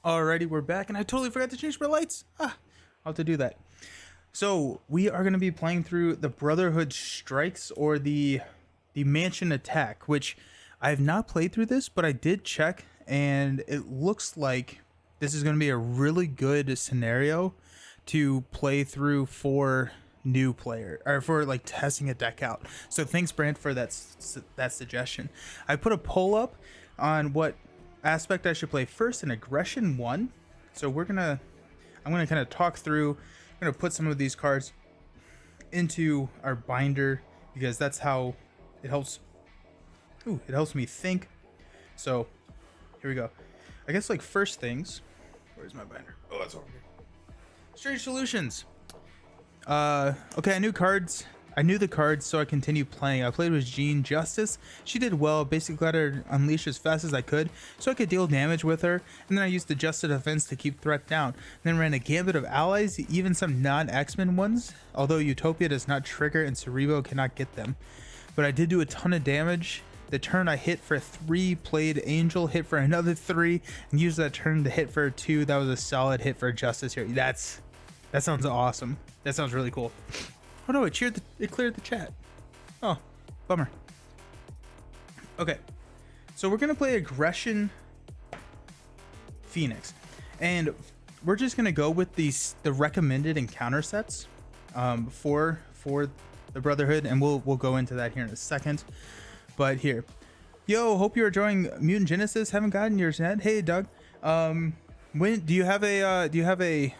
Alrighty, we're back, and I totally forgot to change my lights. I'll have to do that. So we are going to be playing through the Brotherhood Strikes, or the Mansion Attack, which I have not played through this, but I did check, and it looks like this is going to be a really good scenario to play through for new player, or for like testing a deck out. So thanks, Brand, for that suggestion. I put a poll up on what aspect I should play first in Aggression 1. So I'm gonna kind of talk through. I'm gonna put some of these cards into our binder because that's how it helps. It helps me think. So here we go. I guess like first things. Where's my binder? Oh, that's over here. Strange Solutions. Okay, I knew the cards, so I continued playing. I played with Jean Justice. She did well, basically let her unleash as fast as I could, so I could deal damage with her, and then I used the Justice Defense to keep threat down. Then ran a gambit of allies, even some non-X-Men ones, although Utopia does not trigger and Cerebro cannot get them. But I did do a ton of damage. The turn I hit for 3, played Angel, hit for another 3, and used that turn to hit for 2. That was a solid hit for Justice here. That sounds awesome. That sounds really cool. Oh no, it cleared the chat. Oh, bummer. Okay, so we're gonna play Aggression Phoenix, and we're just gonna go with the recommended encounter sets for the Brotherhood, and we'll go into that here in a second. But here, yo, hope you're enjoying Mutant Genesis. Haven't gotten yours yet. Hey, Doug. When do you have a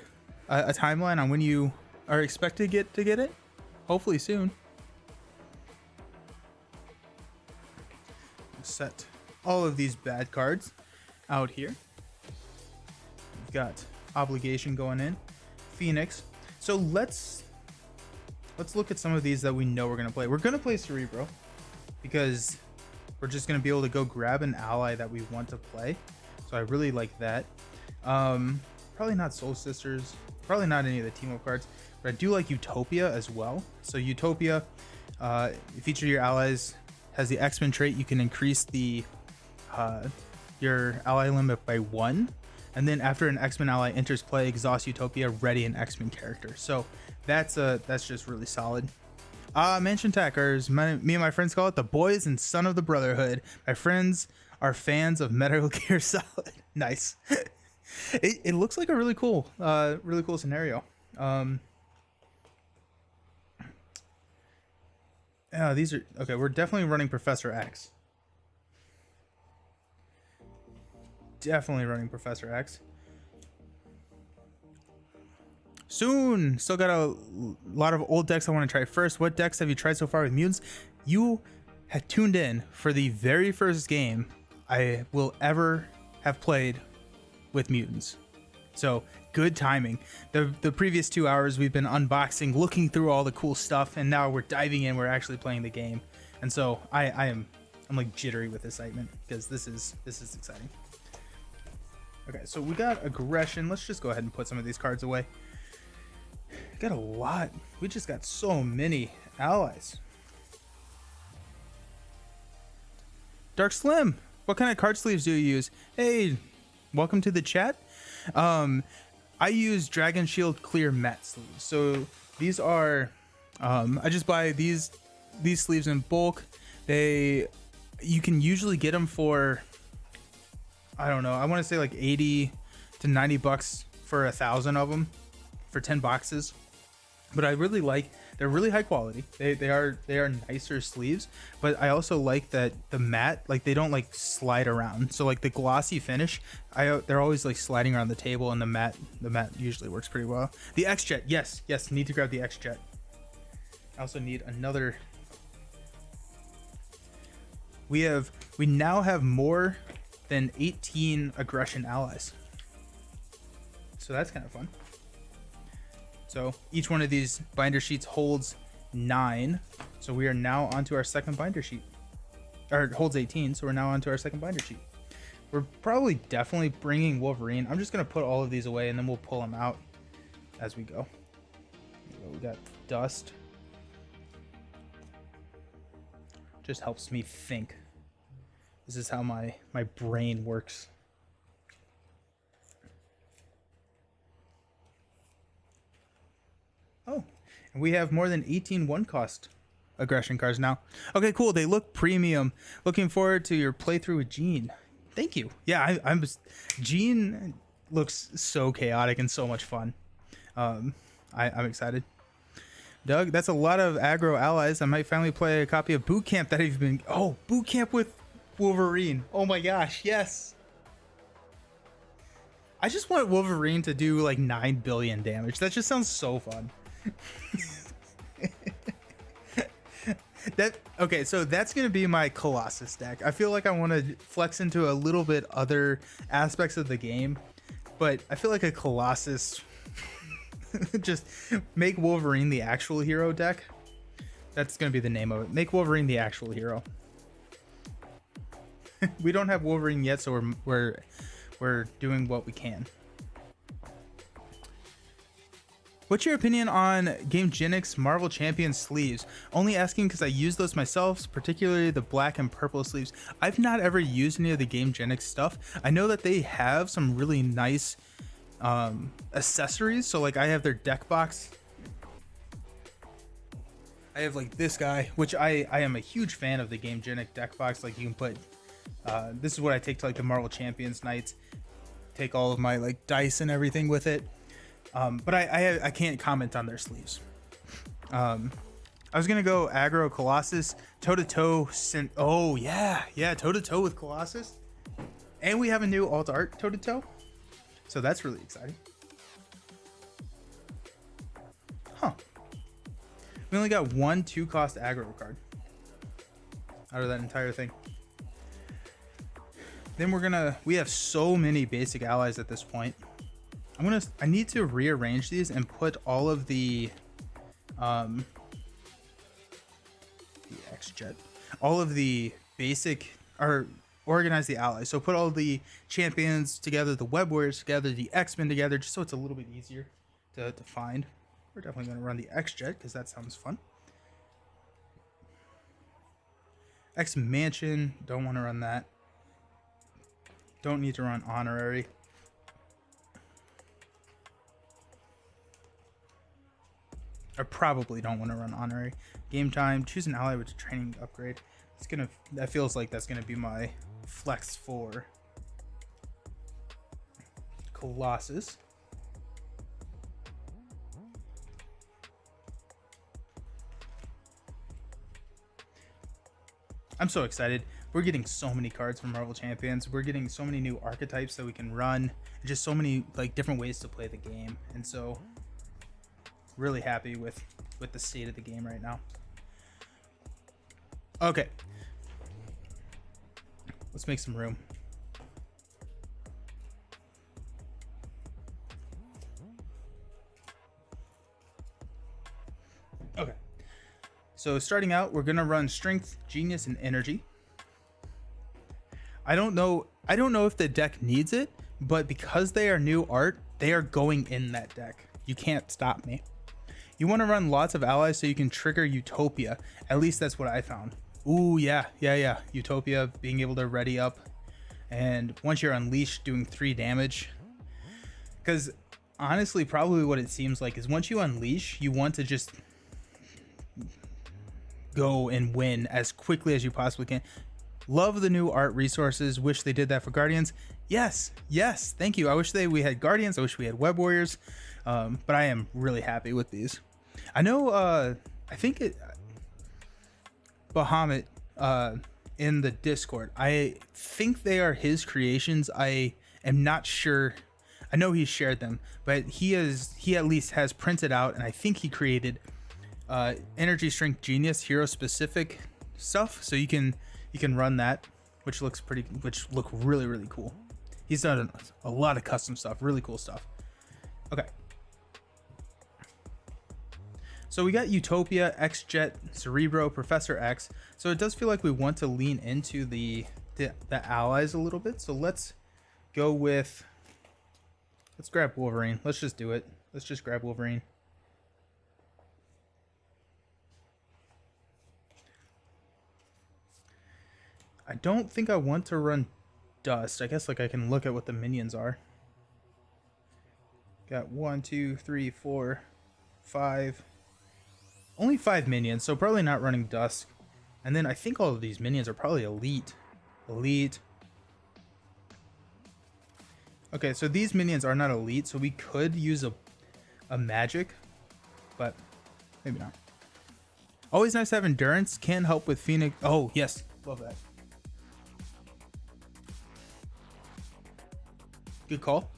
timeline on when you are expected to get it? Hopefully soon. Set all of these bad cards out here. We've got Obligation going in, Phoenix. So let's look at some of these that we know we're gonna play. We're gonna play Cerebro because we're just gonna be able to go grab an ally that we want to play. So I really like that. Probably not Soul Sisters. Probably not any of the team up cards. But I do like Utopia as well. So Utopia, if each of your allies has the X-Men trait, you can increase the your ally limit by 1. And then after an X-Men ally enters play, exhaust Utopia, ready an X-Men character. So that's just really solid. Mansion Attackers, me and my friends call it the boys and son of the Brotherhood. My friends are fans of Metal Gear Solid. Nice. It looks like a really cool scenario. Yeah, these are okay. We're definitely running Professor X. Definitely running Professor X. Soon. Still got a lot of old decks I want to try first. What decks have you tried so far with mutants? You had tuned in for the very first game I will ever have played with mutants. So good timing. The previous 2 hours we've been unboxing, looking through all the cool stuff, and now we're diving in. We're actually playing the game, and so I'm like jittery with excitement because this is exciting. Okay, so we got Aggression. Let's just go ahead and put some of these cards away. Got a lot. We just got so many allies. Dark Slim, what kind of card sleeves do you use? Hey, welcome to the chat. I use Dragon Shield Clear matte sleeves. So these are, I just buy these sleeves in bulk. You can usually get them for, I don't know, I want to say like 80 to 90 bucks for 1,000 of them for 10 boxes. But I really like, they're really high quality. They are nicer sleeves, but I also like that the matte, like they don't like slide around. So like the glossy finish, they're always like sliding around the table, and the matte usually works pretty well. The X-Jet, yes, need to grab the X-Jet. I also need another. We now have more than 18 Aggression allies. So that's kind of fun. So each one of these binder sheets holds 9. So we are now onto our second binder sheet. Or it holds 18, so we're now onto our second binder sheet. We're probably definitely bringing Wolverine. I'm just going to put all of these away, and then we'll pull them out as we go. We got Dust. Just helps me think. This is how my brain works. We have more than 18 one-cost aggression cards now. Okay, cool. They look premium. Looking forward to your playthrough with Gene. Thank you. Yeah, I'm Gene looks so chaotic and so much fun. I'm excited. Doug, that's a lot of aggro allies. I might finally play a copy of Boot Camp that I've been... Oh, Boot Camp with Wolverine. Oh my gosh, yes. I just want Wolverine to do like 9 billion damage. That just sounds so fun. Okay, so that's gonna be my Colossus deck. I feel like I want to flex into a little bit other aspects of the game, but I feel like a Colossus just make Wolverine the actual hero deck. That's gonna be the name of it. Make Wolverine the actual hero. We don't have Wolverine yet, so we're doing what we can. What's your opinion on GameGenics Marvel Champion sleeves? Only asking because I use those myself, particularly the black and purple sleeves. I've not ever used any of the GameGenics stuff. I know that they have some really nice accessories. So like I have their deck box. I have like this guy, which I am a huge fan of the GameGenic deck box. Like you can put, this is what I take to like the Marvel Champions nights. Take all of my like dice and everything with it. But I can't comment on their sleeves. I was gonna go aggro Colossus, toe to toe. Oh yeah, toe to toe with Colossus, and we have a new alt art toe to toe, so that's really exciting. Huh? We only got one 2-cost aggro card out of that entire thing. Then we have so many basic allies at this point. I need to rearrange these and put all of the X-Jet, all of the basic, or organize the allies. So put all the champions together, the Web Warriors together, the X-Men together, just so it's a little bit easier to find. We're definitely going to run the X-Jet because that sounds fun. X-Mansion, don't want to run that. Don't need to run Honorary. I probably don't want to run Honorary. Game time, choose an ally with a training upgrade. That feels like that's gonna be my flex for Colossus. I'm so excited. We're getting so many cards from Marvel Champions. We're getting so many new archetypes that we can run. Just so many like different ways to play the game. And so really happy with the state of the game right now. Okay. Let's make some room. Okay. So starting out, we're gonna run Strength, Genius, and Energy. I don't know if the deck needs it, but because they are new art, they are going in that deck. You can't stop me. You want to run lots of allies so you can trigger Utopia. At least that's what I found. Ooh, yeah. Utopia being able to ready up. And once you're unleashed, doing 3 damage. Because honestly, probably what it seems like is once you unleash, you want to just go and win as quickly as you possibly can. Love the new art resources. Wish they did that for Guardians. Yes. Thank you. I wish we had Guardians. I wish we had Web Warriors. But I am really happy with these. I know, I think Bahamut, in the Discord, I think they are his creations. I am not sure. I know he shared them, but he at least has printed out, and I think he created, Energy, Strength, Genius, hero specific stuff. So you can run that, which look really, really cool. He's done a lot of custom stuff, really cool stuff. Okay. So we got Utopia, X-Jet, Cerebro, Professor X. So it does feel like we want to lean into the allies a little bit. So let's grab Wolverine. Let's just do it. Let's just grab Wolverine. I don't think I want to run Dust. I guess like I can look at what the minions are. Got 1, 2, 3, 4, 5, Only 5 minions, so probably not running Dusk. And then I think all of these minions are probably elite. Elite. Okay, so these minions are not elite, so we could use a magic, but maybe not. Always nice to have endurance. Can help with Phoenix. Oh, yes. Love that. Good call.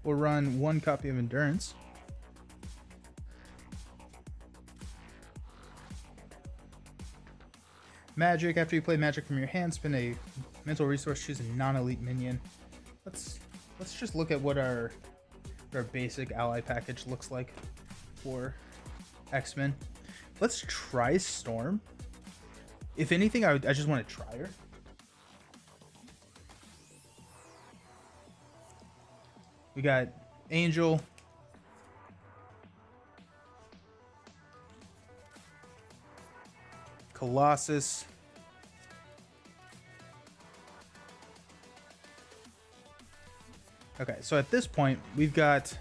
We'll run 1 copy of endurance. Magic. After you play magic from your hand, spend a mental resource, choose a non-elite minion. Let's just look at what our basic ally package looks like for X-Men. Let's try Storm. If anything, I just want to try her. We got Angel. Colossus. Okay, so at this point, we've got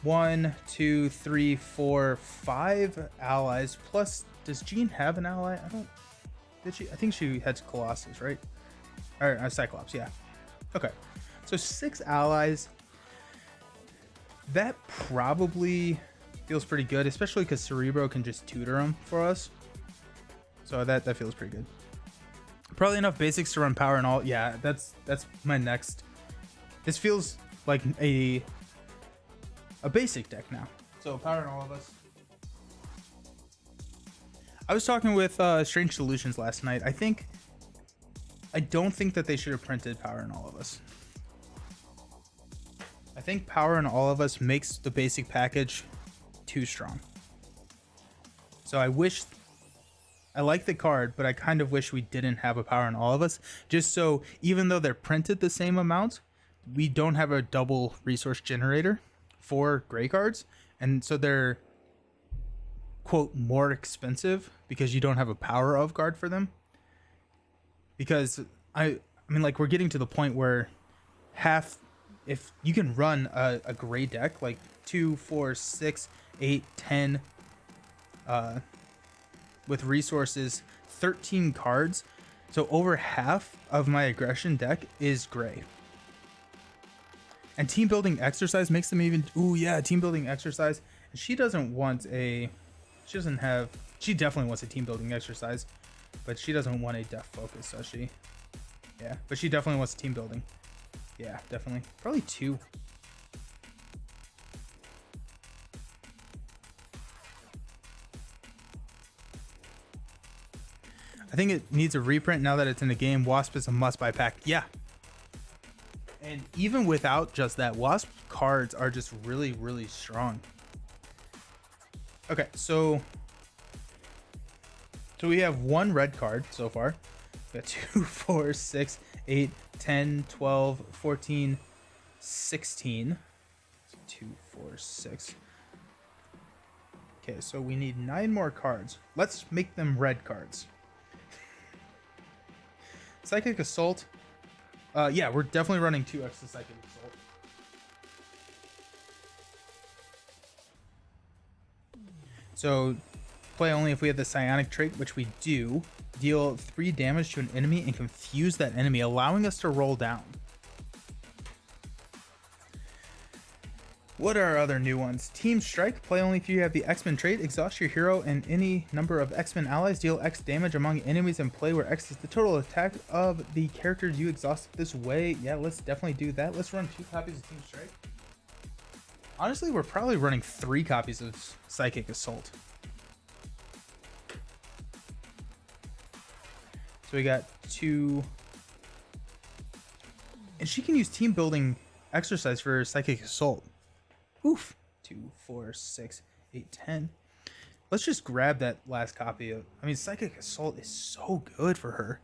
1, 2, 3, 4, 5 allies. Plus, does Jean have an ally? Did she? I think she had Colossus, right? Or Cyclops, yeah. Okay, so 6 allies. That probably feels pretty good, especially because Cerebro can just tutor them for us. So that feels pretty good. Probably enough basics to run power and all. Yeah, that's my next. This feels like a basic deck now. So power and all of us. I was talking with Strange Solutions last night. I don't think that they should have printed power in all of us. I think power in all of us makes the basic package too strong. So I like the card, but I kind of wish we didn't have a power in all of us. Just so even though they're printed the same amount, we don't have a double resource generator for gray cards. And so they're, quote, more expensive because you don't have a power of card for them. Because I mean, like, we're getting to the point where if you can run a gray deck, like 2, 4, 6, 8, 10, with resources, 13 cards. So over half of my aggression deck is gray. And team building exercise makes them even. Ooh, yeah, team building exercise. And she definitely wants a team building exercise, but she doesn't want a death focus, does she? Yeah, but she definitely wants team building. Yeah, definitely. Probably 2. I think it needs a reprint now that it's in the game. Wasp is a must-buy pack. Yeah. And even without just that, Wasp cards are just really, really strong. Okay, so we have 1 red card so far. We got 2, 4, 6, 8, 10, 12, 14, 16. 2, 4, 6. Okay, so we need 9 more cards. Let's make them red cards. Psychic Assault. Yeah, we're definitely running 2 extra Psychic Assault. So, play only if we have the Psionic trait, which we do. Deal 3 damage to an enemy and confuse that enemy, allowing us to roll down. What are our other new ones? Team Strike. Play only if you have the X-Men trait. Exhaust your hero and any number of X-Men allies. Deal X damage among enemies in play where X is the total attack of the characters you exhausted this way. Yeah, let's definitely do that. Let's run 2 copies of Team Strike. Honestly, we're probably running 3 copies of Psychic Assault. So we got 2. And she can use team building exercise for Psychic Assault. Oof. 2, 4, 6, 8, 10. Let's just grab that last copy of. I mean, Psychic Assault is so good for her.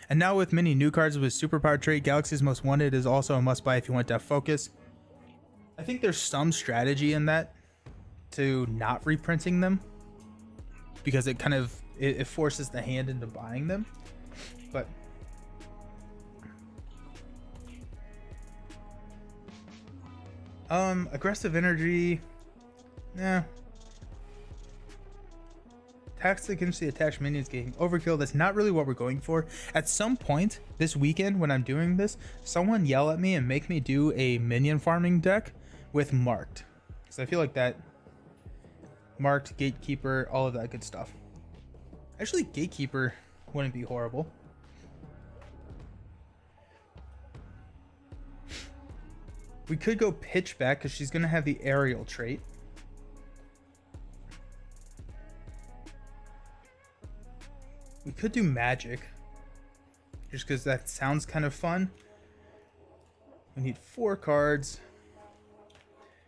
And now with many new cards with superpower trait, Galaxy's Most Wanted is also a must buy if you want Death Focus. I think there's some strategy in that to not reprinting them, because it kind of it forces the hand into buying them. But aggressive energy, yeah. Attacks against the attached minions getting overkill. That's not really what we're going for. At some point this weekend when I'm doing this, someone yell at me and make me do a minion farming deck with Marked. So I feel like that Marked, Gatekeeper, all of that good stuff. Actually, Gatekeeper wouldn't be horrible. We could go Pitchback because she's going to have the aerial trait. We could do Magic, just because that sounds kind of fun. We need 4 cards.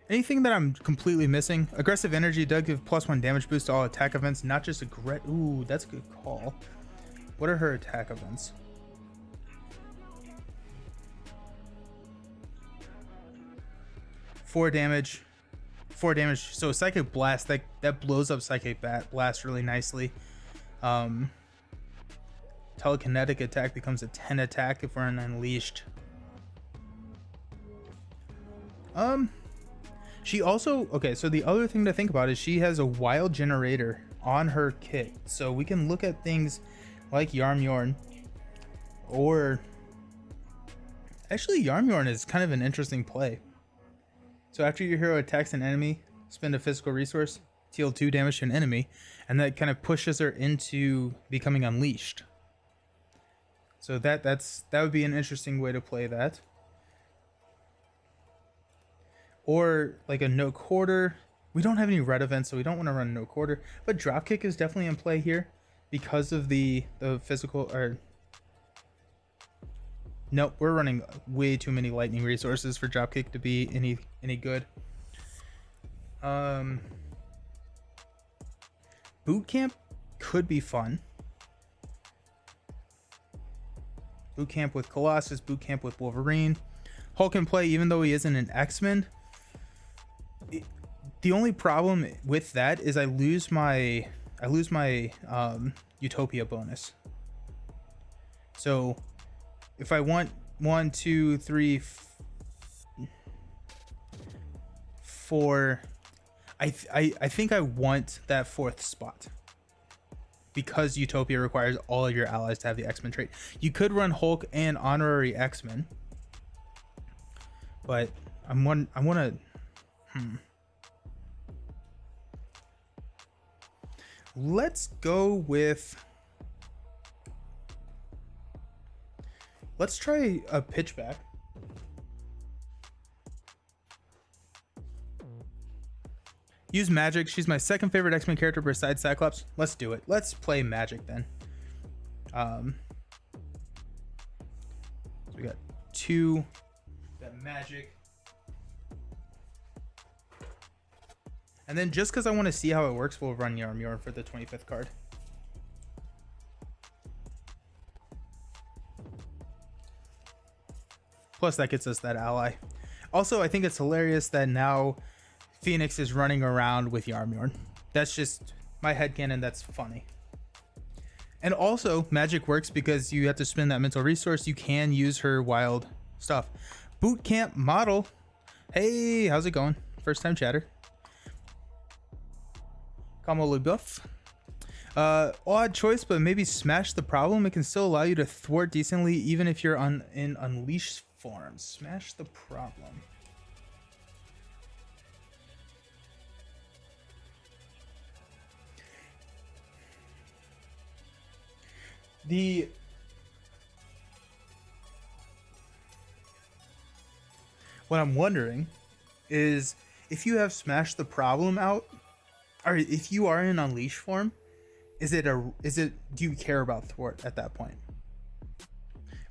Anything that I'm completely missing? Aggressive Energy does give +1 damage boost to all attack events, not just ooh, that's a good call. What are her attack events? Four damage. So Psychic Blast, that blows up Psychic Blast really nicely. Telekinetic attack becomes a 10 attack if we're in Unleashed. She also, okay, so the other thing to think about is she has a Wild Generator on her kit. So we can look at things like Yarmyorn, or actually Yarmyorn is kind of an interesting play. So after your hero attacks an enemy, spend a physical resource, deal 2 damage to an enemy, and that kind of pushes her into becoming Unleashed. So that would be an interesting way to play that. Or like a no quarter. We don't have any red events, so we don't want to run no quarter. But Dropkick is definitely in play here because of the physical. Or nope, we're running way too many lightning resources for Dropkick to be any good. Boot Camp could be fun. Boot Camp with Colossus, Boot Camp with Wolverine. Hulk can play even though he isn't an X-Men. The only problem with that is I lose my Utopia bonus. So if I want 1, 2, 3, 4, I think I want that 4th spot. Because Utopia requires all of your allies to have the X-Men trait. You could run Hulk and Honorary X-Men, but I want to. Let's go with. Let's try a Pitchback. Use Magic. She's my second favorite X-Men character besides Cyclops. Let's do it. Let's play Magic then. So we got 2. That Magic. And then just because I want to see how it works, we'll run Yarmyorn for the 25th card. Plus that gets us that ally. Also, I think it's hilarious that now Phoenix is running around with Yarmyorn. That's just my headcanon. That's funny. And also, Magic works because you have to spend that mental resource. You can use her wild stuff. Boot Camp model. Hey, how's it going? First time chatter. Como le buff. Odd choice, but maybe Smash the Problem. It can still allow you to thwart decently even if you're in Unleashed form. Smash the Problem. What I'm wondering is if you have Smash the Problem out, or if you are in Unleash form, do you care about thwart at that point?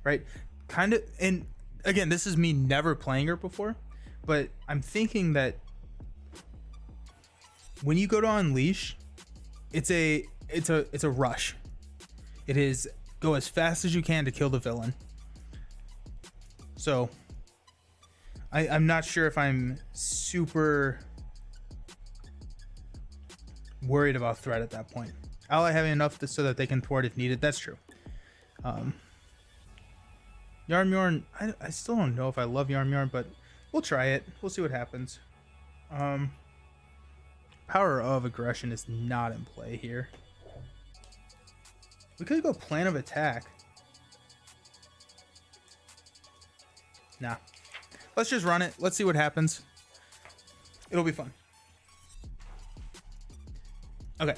Right? Kind of. And again, this is me never playing her before, but I'm thinking that when you go to Unleash, it's a rush. It is go as fast as you can to kill the villain. So I'm not sure if I'm super worried about threat at that point. Ally having enough so that they can thwart if needed. That's true. Yarmyorn, I still don't know if I love Yarmyorn, but we'll try it. We'll see what happens. Power of Aggression is not in play here. We could go plan of attack. Nah. Let's just run it. Let's see what happens. It'll be fun. Okay.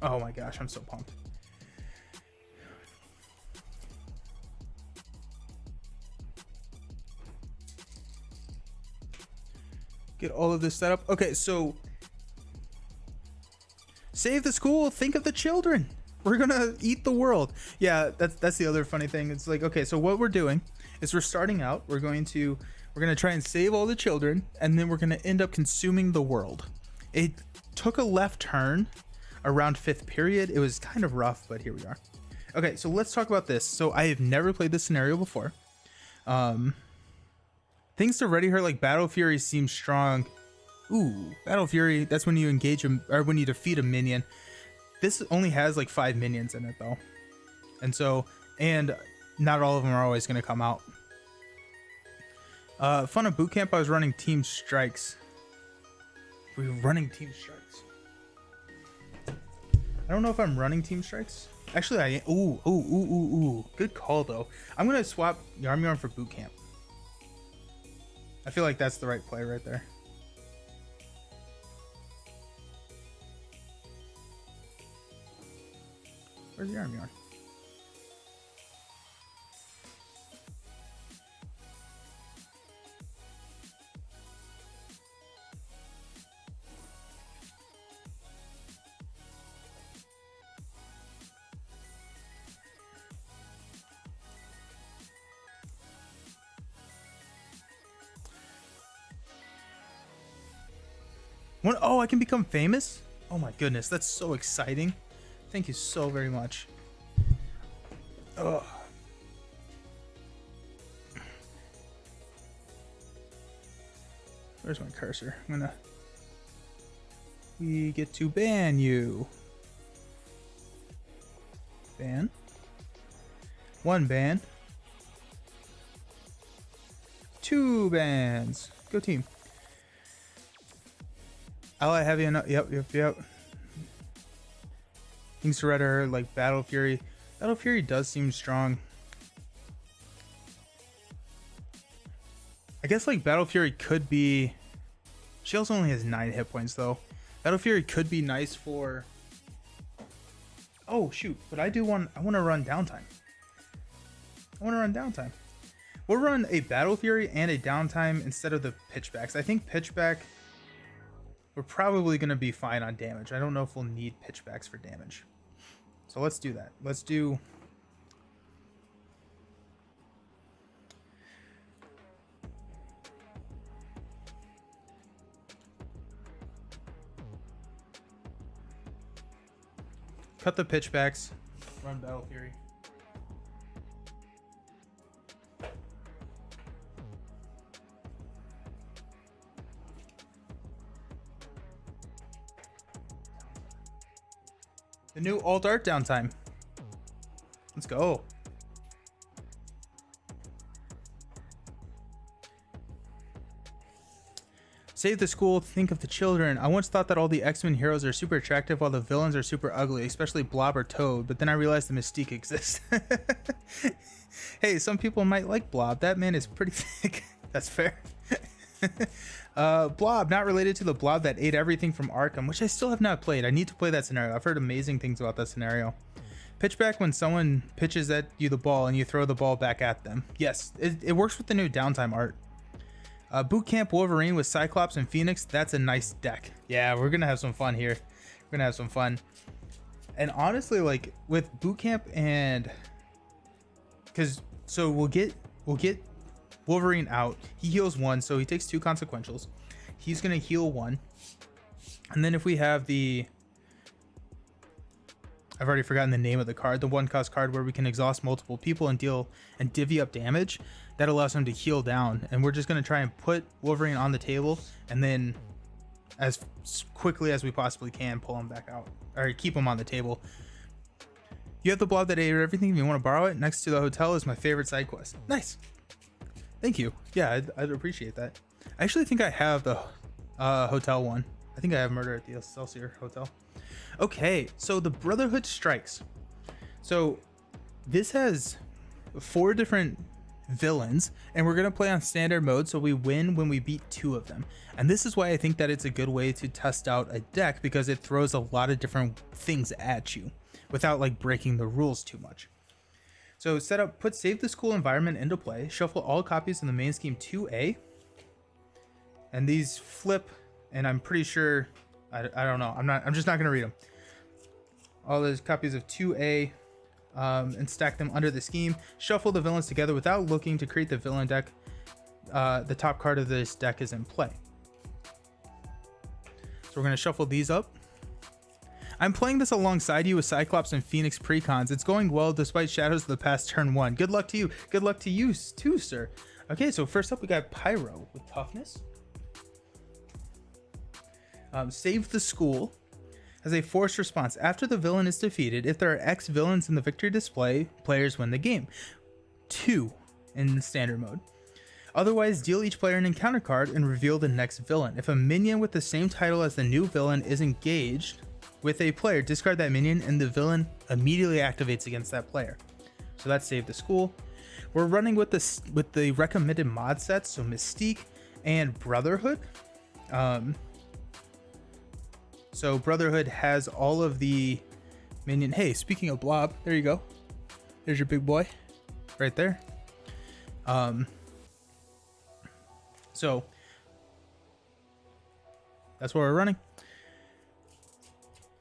Oh my gosh, I'm so pumped. Get all of this set up. Okay, so save the school, think of the children. We're gonna eat the world. Yeah, that's the other funny thing. It's like, okay, so what we're doing is we're starting out, we're gonna try and save all the children, and then we're gonna end up consuming the world. It took a left turn around 5th period. It was kind of rough, but here we are. Okay, so let's talk about this. So I have never played this scenario before. Things to ready her like Battle Fury seems strong. Ooh, Battle Fury, that's when you engage him, or when you defeat a minion. This only has like 5 minions in it though. And not all of them are always gonna come out. Fun of boot camp, I was running team strikes. We were running team strikes. I don't know if I'm running team strikes. Actually, I ooh. Good call though. I'm gonna swap Yarn for boot camp. I feel like that's the right play right there. Where's Yarn? Oh, I can become famous? Oh my goodness, that's so exciting. Thank you so very much. Ugh. Where's my cursor? We get to ban you. Ban. 1 ban. 2 bans. Go team. Ally heavy enough. Yep. Things to read her like Battle Fury. Battle Fury does seem strong. I guess like Battle Fury could be. She also only has 9 hit points though. Battle Fury could be nice for. Oh shoot! But I want to run downtime. We'll run a Battle Fury and a downtime instead of the pitchbacks. I think pitchback. We're probably going to be fine on damage. I don't know if we'll need pitchbacks for damage. So let's do that. Let's do... Cut the pitchbacks. Run Battle Fury. The new alt art downtime. Let's go. Save the school, think of the children. I once thought that all the X-Men heroes are super attractive while the villains are super ugly, especially Blob or Toad, but then I realized the mystique exists. Hey, some people might like Blob. That man is pretty thick. That's fair. Blob, not related to the Blob that ate everything from Arkham, which I still have not played. I need to play that scenario. I've heard amazing things about that scenario. Pitchback when someone pitches at you the ball and you throw the ball back at them. Yes, it works with the new downtime art. Boot Camp Wolverine with Cyclops and Phoenix. That's a nice deck. Yeah, we're gonna have some fun here. We're gonna have some fun. And honestly, like with Boot Camp and we'll get Wolverine out. He heals 1, so he takes 2 consequentials. He's gonna heal 1, and then if we have the, I've already forgotten the name of the card, the 1-cost card where we can exhaust multiple people and divvy up damage, that allows him to heal down. And we're just gonna try and put Wolverine on the table, and then as quickly as we possibly can pull him back out, or keep him on the table. You have the Blob that ate everything. If you want to borrow it, next to the hotel is my favorite side quest. Nice. Thank you. Yeah, I'd appreciate that. I actually think I have the hotel one. I think I have Murder at the Excelsior Hotel. Okay, so the Brotherhood Strikes. So this has 4 different villains, and we're gonna play on standard mode, so we win when we beat 2 of them. And this is why I think that it's a good way to test out a deck, because it throws a lot of different things at you without like breaking the rules too much. So put Save the School environment into play, shuffle all copies in the main scheme 2A, and these flip, and I'm pretty sure, I don't know, I'm just not gonna read them. All those copies of 2A, and stack them under the scheme. Shuffle the villains together without looking to create the villain deck. The top card of this deck is in play. So we're going to shuffle these up. I'm playing this alongside you with Cyclops and Phoenix Precons. It's going well despite Shadows of the Past turn 1. Good luck to you. Good luck to you too, sir. Okay, so first up we got Pyro with Toughness. Save the School has a forced response. After the villain is defeated, if there are X villains in the victory display, players win the game. 2 in standard mode. Otherwise, deal each player an encounter card and reveal the next villain. If a minion with the same title as the new villain is engaged with a player, discard that minion and the villain immediately activates against that player. So that's Save the School. We're running with the recommended mod sets, so Mystique and Brotherhood. So Brotherhood has all of the minion. Hey, speaking of Blob, there you go. There's your big boy right there. So that's what we're running.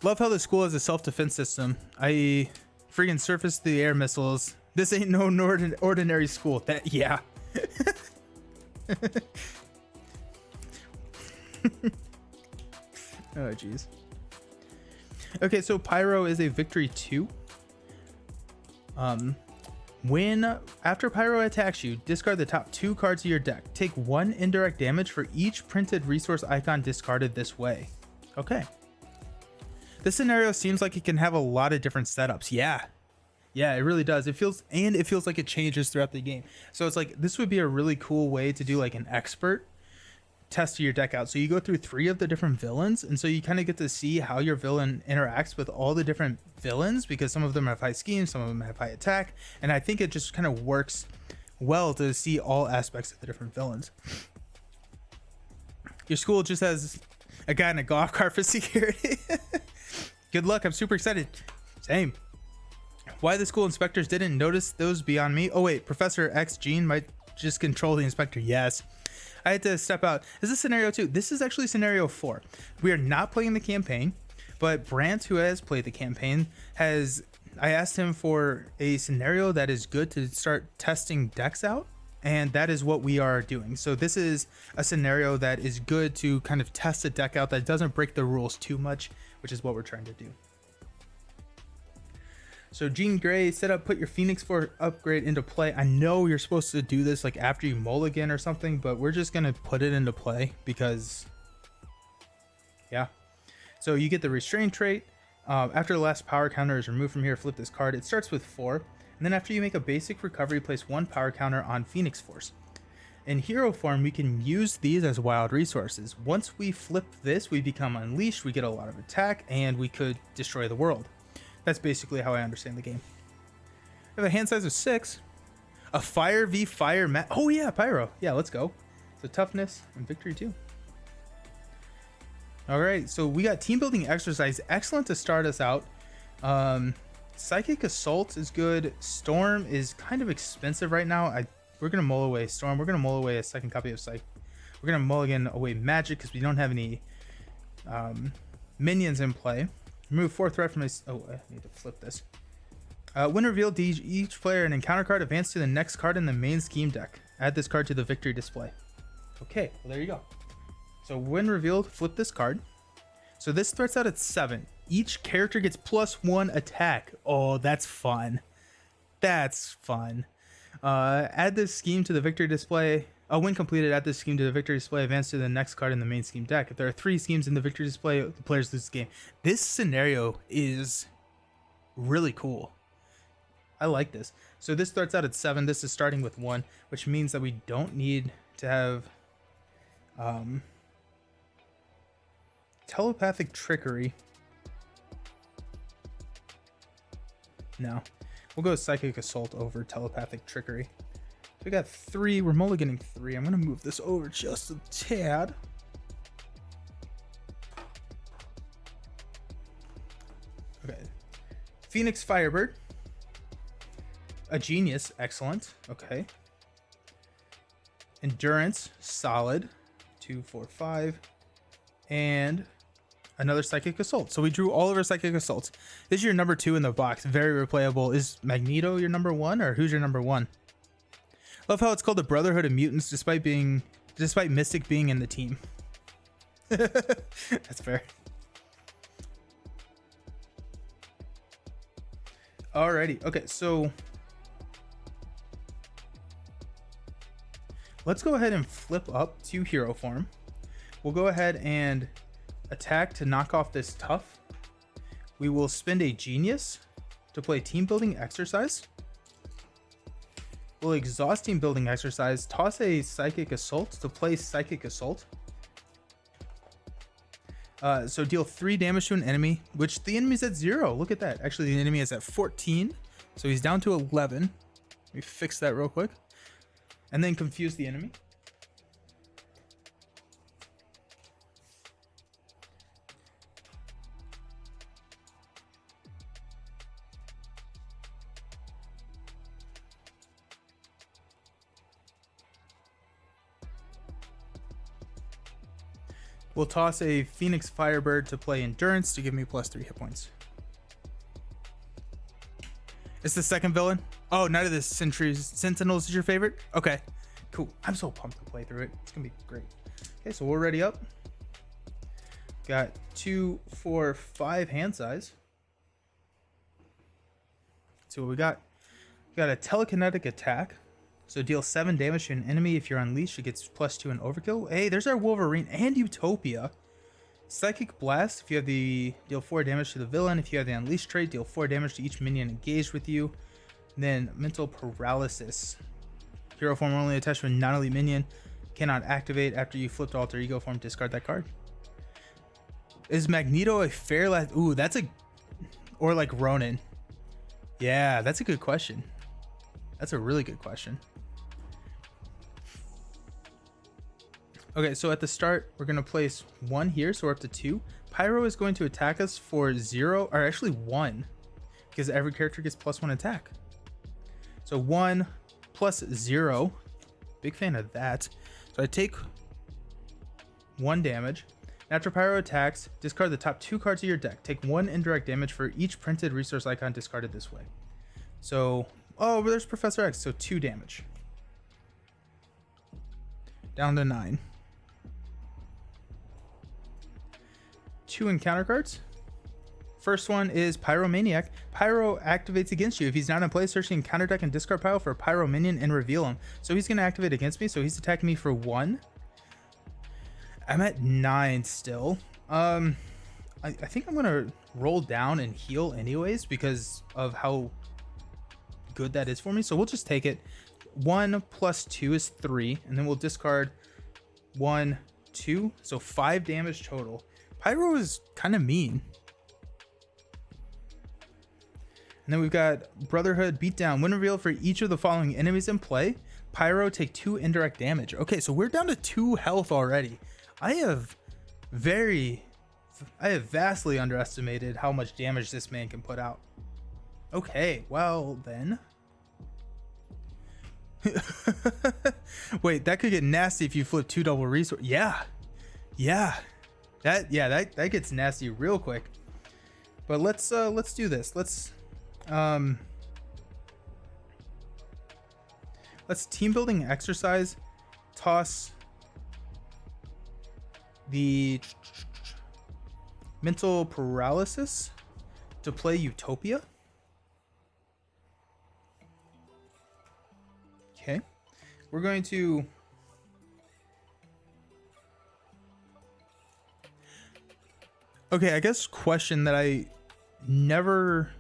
Love how the school has a self-defense system. I freaking surface the air missiles. This ain't no ordinary school. That, yeah. Oh, jeez. Okay, so Pyro is a victory 2. After Pyro attacks you, discard the top 2 cards of your deck. Take 1 indirect damage for each printed resource icon discarded this way. Okay. This scenario seems like it can have a lot of different setups. Yeah, it really does. It feels like it changes throughout the game. So it's like this would be a really cool way to do like an expert test your deck out. So you go through 3 of the different villains, and so you kind of get to see how your villain interacts with all the different villains, because some of them have high schemes, some of them have high attack, and I think it just kind of works well to see all aspects of the different villains. Your school just has a guy in a golf cart for security. Good luck. I'm super excited. Same. Why the school inspectors didn't notice those beyond me. Oh wait, Professor X Gene might just control the inspector. Yes. I had to step out. This is scenario 2. This is actually scenario 4. We are not playing the campaign, but Brant, who has played the campaign, I asked him for a scenario that is good to start testing decks out, and that is what we are doing. So this is a scenario that is good to kind of test a deck out that doesn't break the rules too much, which is what we're trying to do. So Jean Grey set up, put your Phoenix Force upgrade into play. I know you're supposed to do this like after you mulligan or something, but we're just gonna put it into play because, yeah. So you get the restrain trait. After the last power counter is removed from here, flip this card. It starts with 4, and then after you make a basic recovery, place 1 power counter on Phoenix Force. In hero form, we can use these as wild resources. Once we flip this, we become unleashed, we get a lot of attack, and we could destroy the world. That's basically how I understand the game. I have a hand size of 6. A fire v fire oh yeah, Pyro. Yeah, let's go. So toughness and victory 2. All right, so we got team building exercise. Excellent to start us out. Psychic Assault is good. Storm is kind of expensive right now. We're gonna mull away Storm. We're gonna mull away a second copy of Psych. We're gonna mulligan away Magic because we don't have any minions in play. Remove 4 threat from his. Oh, I need to flip this. When revealed, each player an encounter card. Advance to the next card in the main scheme deck. Add this card to the victory display. Okay, well there you go. So when revealed, flip this card. So this starts out at 7. Each character gets +1 attack. Oh, that's fun. That's fun. Add this scheme to the victory display. When completed, add this scheme to the victory display. Advance to the next card in the main scheme deck. If there are 3 schemes in the victory display, the players lose the game. This scenario is really cool. I like this. So this starts out at 7. This is starting with 1, which means that we don't need to have Telepathic Trickery. No. We'll go Psychic Assault over Telepathic Trickery. So we got 3. We're mulliganing 3. I'm going to move this over just a tad. Okay. Phoenix Firebird. A Genius. Excellent. Okay. Endurance. Solid. 2, 4, 5. And another Psychic Assault. So we drew all of our Psychic Assaults. This is your number 2 in the box. Very replayable. Is Magneto your number 1, or who's your number 1? Love how it's called the Brotherhood of Mutants despite Mystic being in the team. That's fair. Alrighty. Okay, so let's go ahead and flip up to hero form. We'll go ahead and attack to knock off this tough. We will spend a Genius to play Team Building Exercise. We'll exhaust Team Building Exercise, toss a Psychic Assault to play Psychic Assault. So deal 3 damage to an enemy, which the enemy's at 0. Look at that. Actually, the enemy is at 14, so he's down to 11. Let me fix that real quick. And then confuse the enemy. We'll toss a Phoenix Firebird to play Endurance to give me +3 hit points. It's the second villain. Oh, Night of the Sentinels is your favorite? Okay, cool. I'm so pumped to play through it. It's gonna be great. Okay, so we're ready up. Got 2, 4, 5 hand size. Let's see what we got. We got a Telekinetic Attack. So deal 7 damage to an enemy. If you're unleashed, it gets +2 in overkill. Hey, there's our Wolverine and Utopia. Psychic Blast. If you have the deal 4 damage to the villain. If you have the unleashed trait, deal 4 damage to each minion engaged with you. And then Mental Paralysis. Hero form only attached to a non-elite minion. Cannot activate after you flipped alter ego form. Discard that card. Is Magneto a fair last? Ooh, that's a, or like Ronin. Yeah, that's a good question. That's a really good question. Okay, so at the start, we're going to place 1 here, so we're up to 2. Pyro is going to attack us for 0, or actually 1, because every character gets +1 attack. So 1 plus 0. Big fan of that. So I take 1 damage. After Pyro attacks, discard the top 2 cards of your deck. Take 1 indirect damage for each printed resource icon discarded this way. So, oh, there's Professor X, so 2 damage. Down to 9. 2 encounter cards. First one is Pyromaniac. Pyro activates against you. If he's not in play, search the encounter deck and discard pile for a Pyro minion and reveal him. So he's going to activate against me, so he's attacking me for 1. I'm at 9 still. I think I'm going to roll down and heal anyways because of how good that is for me. So we'll just take it. 1 plus 2 is 3, and then we'll discard 1, 2, so 5 damage total. Pyro is kind of mean. And then we've got Brotherhood Beatdown. When revealed for each of the following enemies in play, Pyro take 2 indirect damage. Okay, so we're down to 2 health already. I have vastly underestimated how much damage this man can put out. Okay, well then. Wait, that could get nasty if you flip 2 double resource. Yeah. That gets nasty real quick. But let's do this. Let's Team Building Exercise, toss the Mental Paralysis to play Utopia. Okay, we're going to I guess question that I never.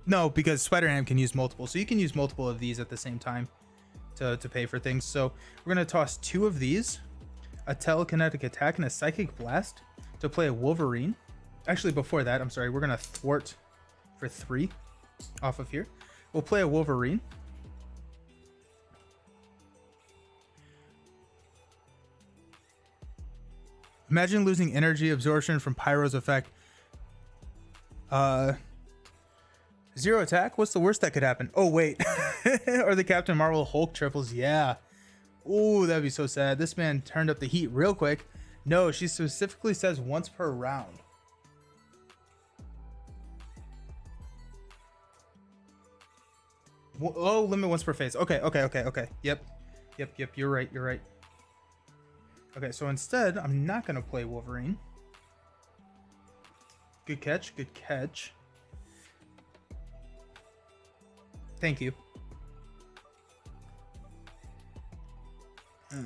No, because Spider-Ham can use multiple, so you can use multiple of these at the same time to pay for things. So we're gonna toss 2 of these, a Telekinetic Attack and a Psychic Blast. to play a Wolverine. Actually, before that, I'm sorry, we're gonna thwart for 3 off of here. We'll play a Wolverine. Imagine losing energy absorption from Pyro's effect. 0 attack? What's the worst that could happen? Oh, wait. Or the Captain Marvel Hulk triples. Yeah. Ooh, that'd be so sad. This man turned up the heat real quick. No, she specifically says once per round. Oh, limit once per phase. Okay. Yep. You're right. Okay, so instead, I'm not going to play Wolverine. Good catch. Thank you. So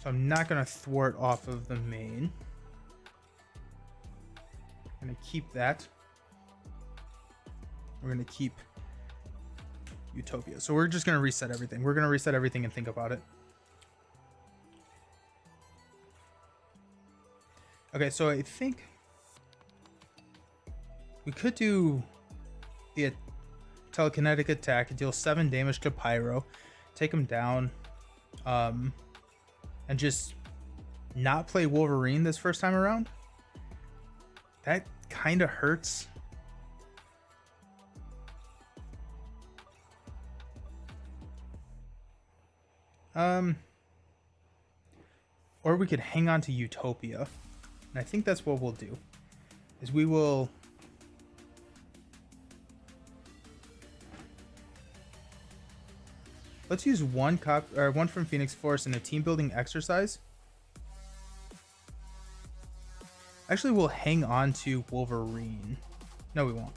I'm not going to thwart off of the main. I'm going to keep that. We're going to keep Utopia. So we're just going to reset everything. We're going to reset everything and think about it. Okay, so I think we could do the telekinetic attack, deal 7 damage to Pyro, take him down, and just not play Wolverine this first time around. That kind of hurts. Or we could hang on to Utopia. And I think that's what we'll do. Is we will... Let's use one from Phoenix Force in a team building exercise. Actually, we'll hang on to Wolverine. No, we won't.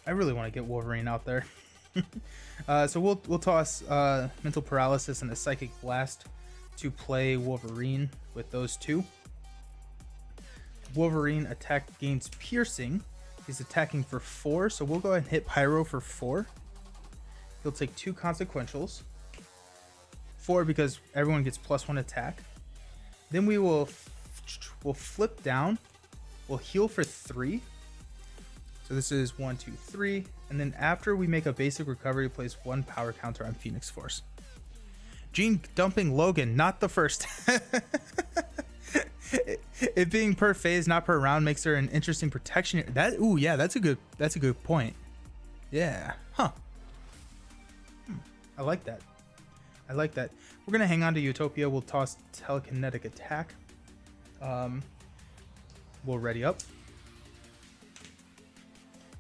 I really want to get Wolverine out there. So we'll toss Mental Paralysis and a Psychic Blast to play Wolverine with those two. Wolverine attack gains piercing. He's attacking for 4, so we'll go ahead and hit Pyro for 4. He'll take 2 consequentials. 4 because everyone gets +1 attack. Then we'll flip down. We'll heal for 3. So this is 1, 2, 3. And then after we make a basic recovery, place 1 power counter on Phoenix Force. Gene dumping Logan, not the first. It being per phase, not per round, makes her an interesting protection. That's a good point. Yeah. Huh. I like that. We're gonna hang on to Utopia. We'll toss telekinetic attack. We'll ready up.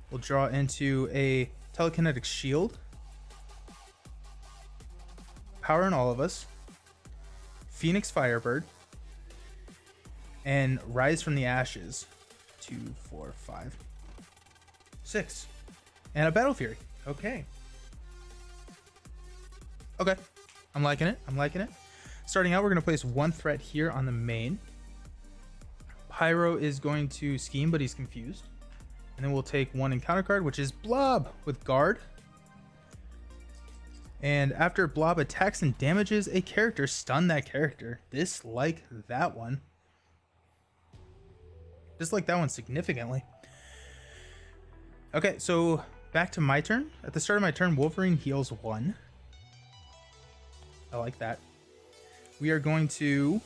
We'll draw into a telekinetic shield. Power in all of us. Phoenix Firebird. And Rise from the Ashes. 2, 4, 5, 6. And a Battle Fury. Okay. I'm liking it. Starting out, we're going to place 1 threat here on the main. Pyro is going to scheme, but he's confused. And then we'll take 1 encounter card, which is Blob with Guard. And after Blob attacks and damages a character, stun that character. Dislike that one. Dislike that one significantly. Okay, so back to my turn. At the start of my turn, Wolverine heals 1. I like that. We are going to...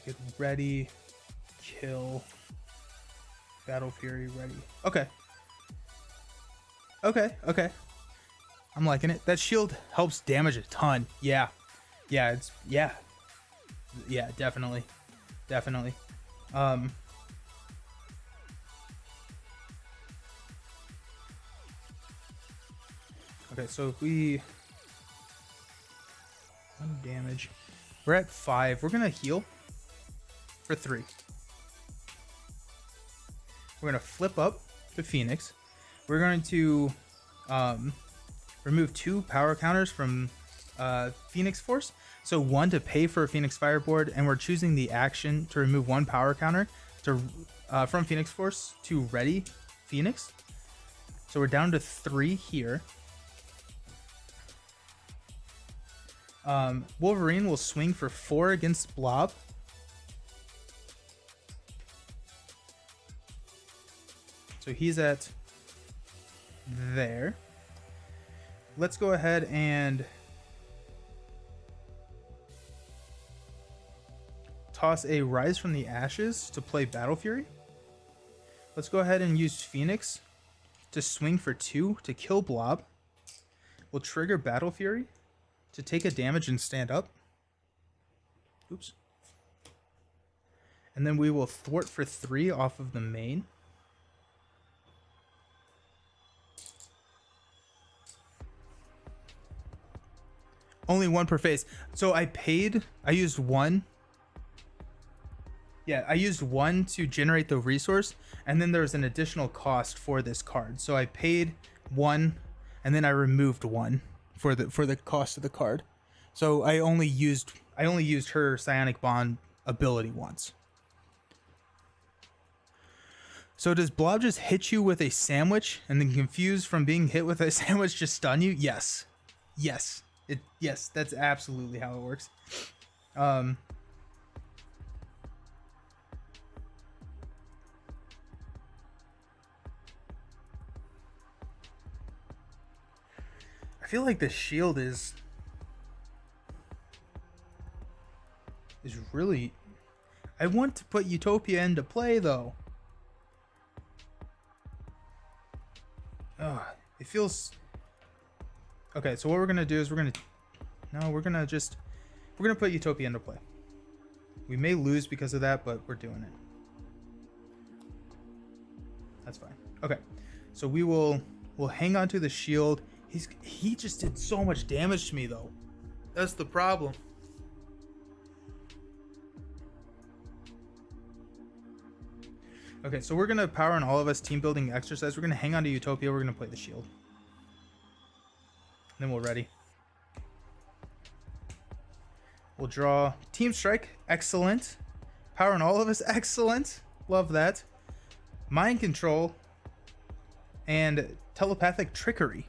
Get ready. Kill. Battle Fury ready. Okay. I'm liking it. That shield helps damage a ton. Yeah, definitely. Okay, so if we 1 damage, we're at 5. We're gonna heal. for 3. We're going to flip up the Phoenix. We're going to remove 2 power counters from Phoenix Force. So 1 to pay for a Phoenix Fireboard, and we're choosing the action to remove 1 power counter to from Phoenix Force to ready Phoenix. So we're down to 3 here. Wolverine will swing for 4 against Blob. So he's at there. Let's go ahead and toss a Rise from the Ashes to play Battle Fury. Let's go ahead and use Phoenix to swing for 2 to kill Blob. We'll trigger Battle Fury to take a damage and stand up. Oops. And then we will thwart for 3 off of the main. Only 1 per phase. So I used 1. Yeah, I used 1 to generate the resource, and then there's an additional cost for this card. So I paid 1, and then I removed 1 for the cost of the card. So I only used her Psionic Bond ability once. So does Blob just hit you with a sandwich and then confused from being hit with a sandwich just stun you? Yes. Yes. Yes, that's absolutely how it works. I feel like the shield is really... I want to put Utopia into play though. It feels... Okay, so what we're gonna do is we're gonna put Utopia into play. We may lose because of that, but we're doing it. That's fine. Okay, so we'll hang on to the shield. He just did so much damage to me though. That's the problem. Okay, so we're gonna power on all of us team building exercise. We're gonna hang on to Utopia. We're gonna play the shield. Then we'll ready. We'll draw Team Strike. Excellent. Power on all of us. Excellent. Love that. Mind Control and Telepathic Trickery.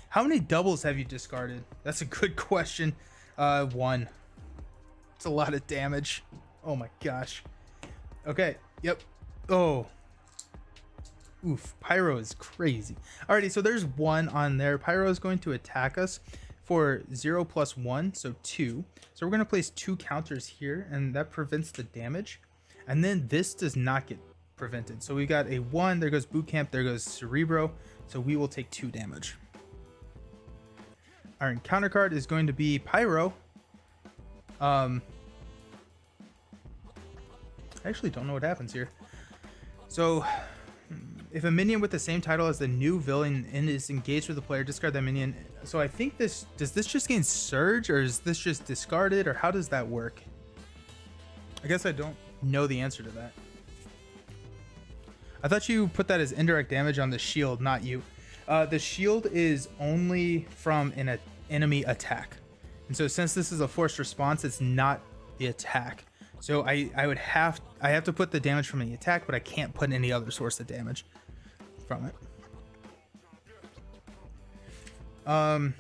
How many doubles have you discarded? That's a good question. 1. It's a lot of damage. Oh my gosh. Okay. Yep. Oh. Oof. Pyro is crazy. Alrighty, so there's 1 on there. Pyro is going to attack us for 0 plus 1, so 2. So we're going to place 2 counters here, and that prevents the damage. And then this does not get prevented. So we got a 1. There goes Boot Camp. There goes Cerebro. So we will take 2 damage. Our encounter card is going to be Pyro. I actually don't know what happens here. So if a minion with the same title as the new villain and is engaged with the player, discard that minion. So I think does this just gain Surge, or is this just discarded, or how does that work? I guess I don't know the answer to that. I thought you put that as indirect damage on the shield, not you. The shield is only from an enemy attack. And so since this is a forced response, it's not the attack. So I have to put the damage from the attack, but I can't put any other source of damage from it. I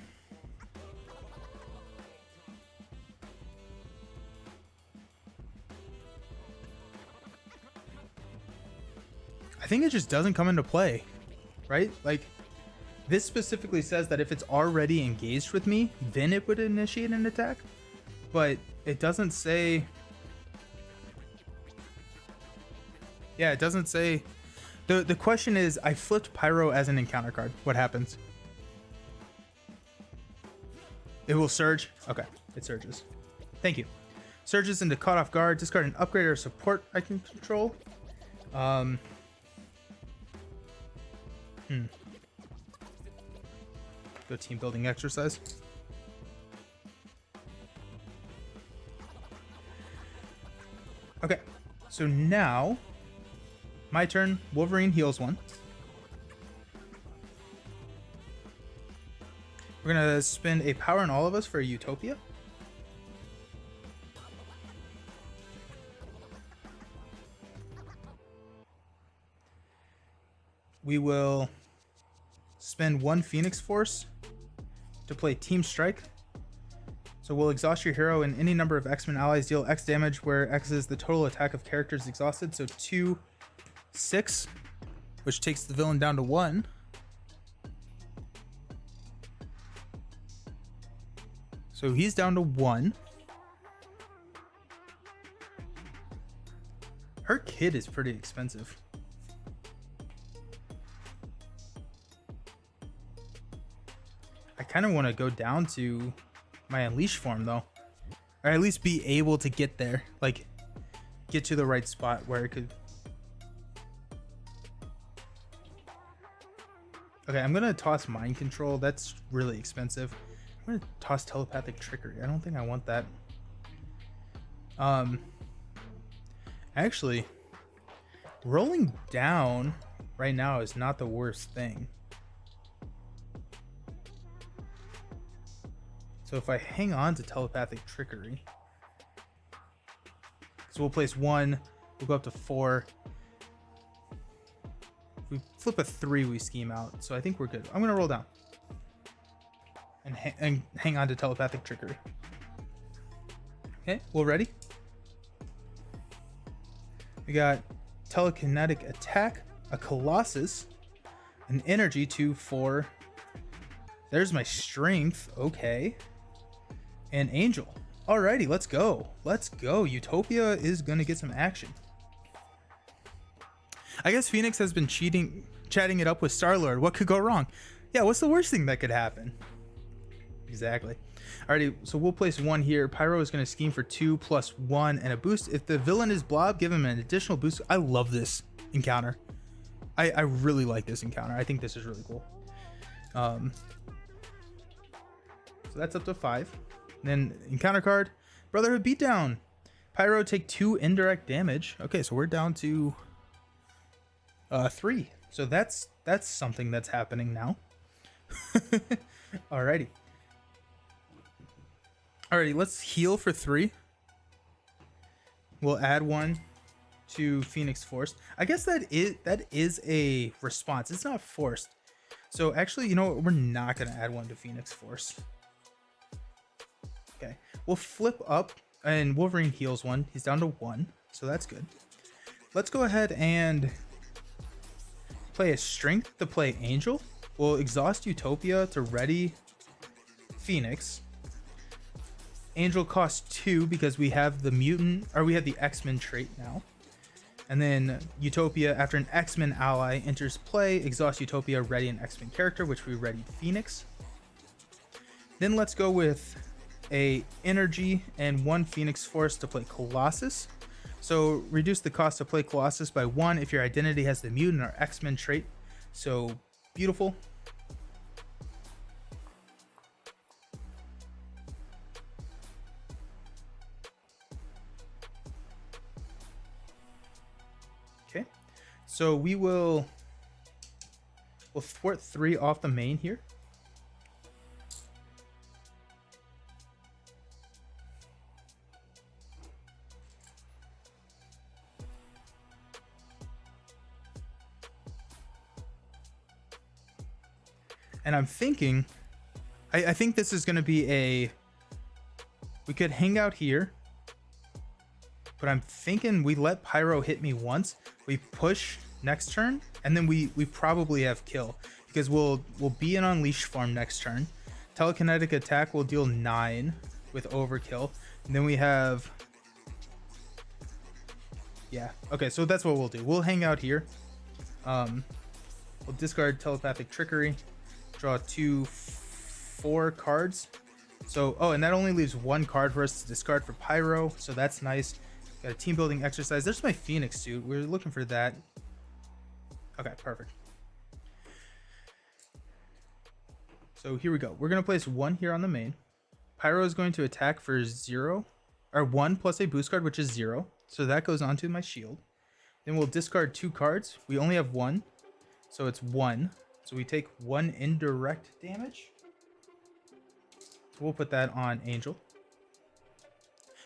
think it just doesn't come into play, right? Like, this specifically says that if it's already engaged with me, then it would initiate an attack, but it doesn't say. Yeah, it doesn't say. The question is, I flipped Pyro as an encounter card. What happens? It will surge. Okay, it surges. Thank you. Surges into Caught Off Guard. Discard an upgrade or support I can control. Go team building exercise. Okay. So now, my turn. Wolverine heals one. We're gonna spend a power in all of us for a Utopia. We will spend one Phoenix Force to play Team Strike. So we'll exhaust your hero and any number of X-Men allies deal X damage, where X is the total attack of characters exhausted. So 2, 6, which takes the villain down to 1. So he's down to 1. Her kid is pretty expensive. I kind of want to go down to my Unleash form though, or at least be able to get there, like get to the right spot where it could. Okay, I'm gonna toss Mind Control. That's really expensive. I'm gonna toss Telepathic Trickery. I don't think I want that. Actually, rolling down right now is not the worst thing. So if I hang on to Telepathic Trickery, so we'll place 1, we'll go up to 4. If we flip a 3, we scheme out. So I think we're good. I'm gonna roll down and hang on to Telepathic Trickery. Okay, well, ready? We got Telekinetic Attack, a Colossus, an Energy 2, 4. There's my Strength. Okay. And Angel. Alrighty, let's go. Let's go. Utopia is gonna get some action. I guess Phoenix has been chatting it up with Star-Lord. What could go wrong? Yeah, what's the worst thing that could happen? Exactly. Alrighty, so we'll place 1 here. Pyro is gonna scheme for 2 plus 1 and a boost. If the villain is Blob, give him an additional boost. I love this encounter. I really like this encounter. I think this is really cool. So that's up to 5. Then encounter card, Brotherhood Beatdown. Pyro take 2 indirect damage. Okay, so we're down to 3. So that's something that's happening now. Alrighty. Alrighty, let's heal for 3. We'll add 1 to Phoenix Force. I guess that is a response. It's not forced. So actually, you know what? We're not gonna add 1 to Phoenix Force. Okay, we'll flip up and Wolverine heals 1. He's down to 1, so that's good. Let's go ahead and play a Strength to play Angel. We'll exhaust Utopia to ready Phoenix. Angel costs 2 because we have the mutant, or we have the X-Men trait now. And then Utopia, after an X-Men ally enters play, exhaust Utopia, ready an X-Men character, which we ready Phoenix. Then let's go with a Energy and 1 Phoenix Force to play Colossus. So reduce the cost to play Colossus by 1 if your identity has the mutant or X-Men trait. So beautiful. Okay, so we'll thwart 3 off the main here. And I'm thinking, I think this is going to be we could hang out here, but I'm thinking we let Pyro hit me once, we push next turn, and then we probably have kill, because we'll be in Unleash form next turn. Telekinetic Attack will deal 9 with Overkill, and then we have, yeah, okay, so that's what we'll do. We'll hang out here. We'll discard Telepathic Trickery. Draw 2 4 cards. So, oh, and that only leaves 1 card for us to discard for Pyro, so that's nice. Got a team building exercise. There's my Phoenix suit. We're looking for that. Okay, perfect. So here we go. We're gonna place 1 here on the main. Pyro is going to attack for 0 or 1 plus a boost card, which is 0. So that goes onto my shield. Then we'll discard 2 cards. We only have 1, so it's 1. So we take 1 indirect damage. So we'll put that on Angel.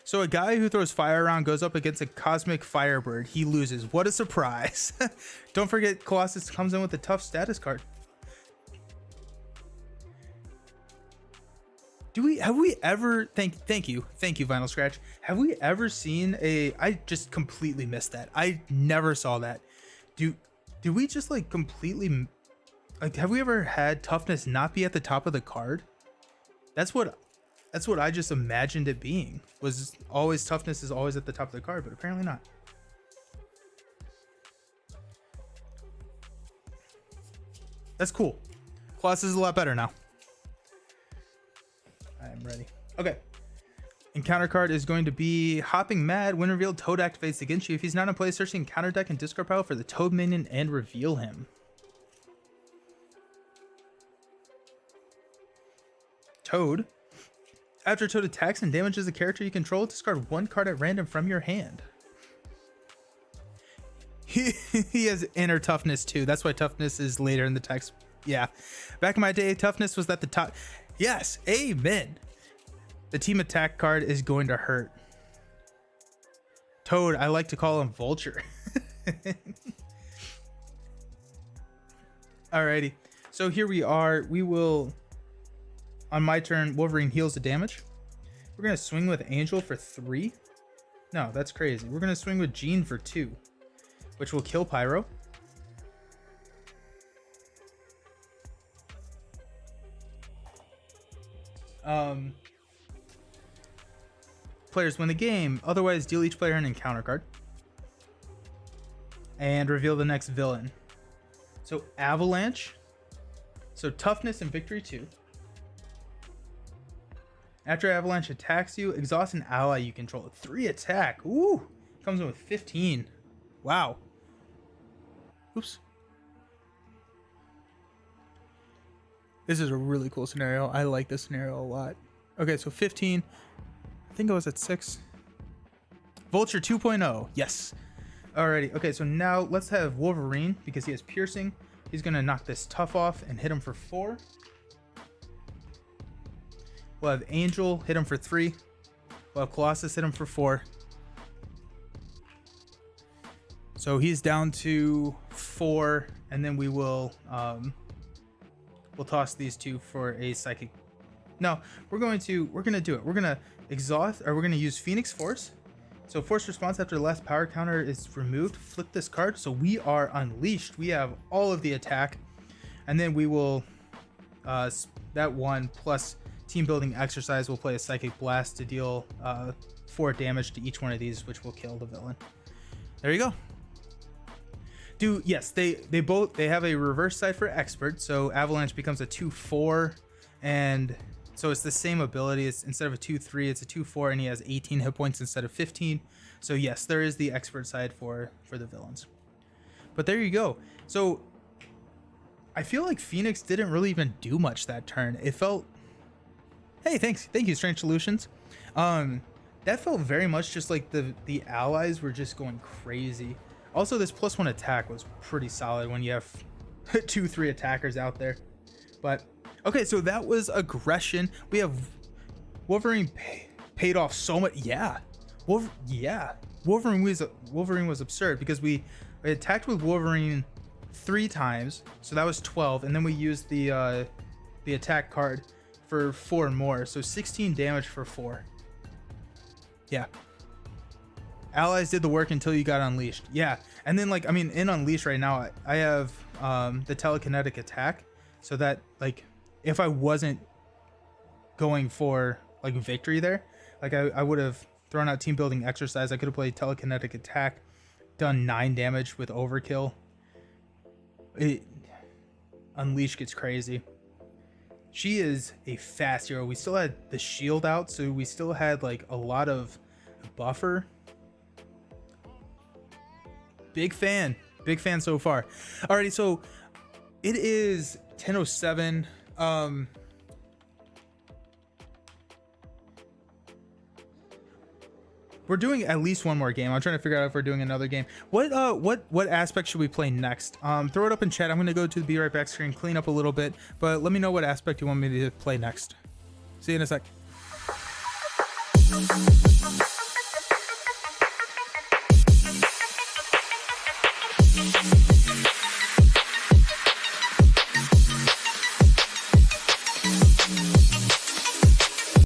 So a guy who throws fire around goes up against a Cosmic Firebird. He loses. What a surprise. Don't forget Colossus comes in with a tough status card. Have we ever thank you Vinyl Scratch. Have we ever seen I just completely missed that. I never saw that. Do we just like completely like have we ever had toughness not be at the top of the card? That's what I just imagined it being. Was always toughness is always at the top of the card, but apparently not. That's cool. Colossus is a lot better now. I'm ready. Okay. Encounter card is going to be Hopping Mad. When revealed, Toad activates against you. If he's not in play, search the encounter deck and discard pile for the Toad minion and reveal him. Toad. After Toad attacks and damages a character you control, discard 1 card at random from your hand. He has inner toughness too. That's why toughness is later in the text. Yeah. Back in my day, toughness was at the top. Yes, amen. The team attack card is going to hurt. Toad, I like to call him Vulture. Alrighty. So here we are. We will, on my turn, Wolverine heals the damage. We're going to swing with Angel for 3. No, that's crazy. We're going to swing with Jean for 2, which will kill Pyro. Players win the game. Otherwise, deal each player an encounter card. And reveal the next villain. So Avalanche. So toughness and victory 2. After Avalanche attacks you, exhaust an ally you control. 3 attack. Ooh. Comes in with 15. Wow. Oops. This is a really cool scenario. I like this scenario a lot. Okay, so 15. I think I was at 6. Vulture 2.0. Yes. Alrighty. Okay, so now let's have Wolverine, because he has piercing. He's going to knock this tough off and hit him for 4. We'll have Angel hit him for 3. We'll have Colossus hit him for 4. So he's down to 4, and then we will we'll toss these 2 for a psychic. No, we're gonna do it. We're gonna exhaust, or we're gonna use Phoenix Force. So force response after the last power counter is removed. Flip this card, so we are unleashed. We have all of the attack, and then we will that 1 plus team building exercise will play a psychic blast to deal 4 damage to each one of these, which will kill the villain. There you go. Yes, they have a reverse side for expert, so Avalanche becomes a 2/4, and so it's the same ability. It's instead of a 2/3, it's a 2/4, and he has 18 hit points instead of 15. So yes, there is the expert side for the villains. But there you go. So I feel like Phoenix didn't really even do much that turn. It felt, hey, thank you, Strange Solutions. That felt very much just like the allies were just going crazy. Also, this +1 attack was pretty solid when you have 2-3 attackers out there. But okay, so that was aggression. We have Wolverine paid off so much. Yeah, Wolverine was absurd, because we attacked with Wolverine 3 times, so that was 12, and then we used the attack card for 4 more, so 16 damage for 4. Yeah. Allies did the work until you got unleashed. Yeah. And then, like, I mean, in Unleashed right now, I have the telekinetic attack, so that, like, if I wasn't going for, like, victory there, like, I would have thrown out team building exercise. I could have played telekinetic attack, done 9 damage with overkill. Unleashed gets crazy. She is a fast hero. We still had the shield out, so we still had, like, a lot of buffer. Big fan so far. Alrighty, so it is 10:07. We're doing at least one more game. I'm trying to figure out if we're doing another game. What aspect should we play next? Throw it up in chat. I'm gonna go to the be right back screen, clean up a little bit, but let me know what aspect you want me to play next. See you in a sec.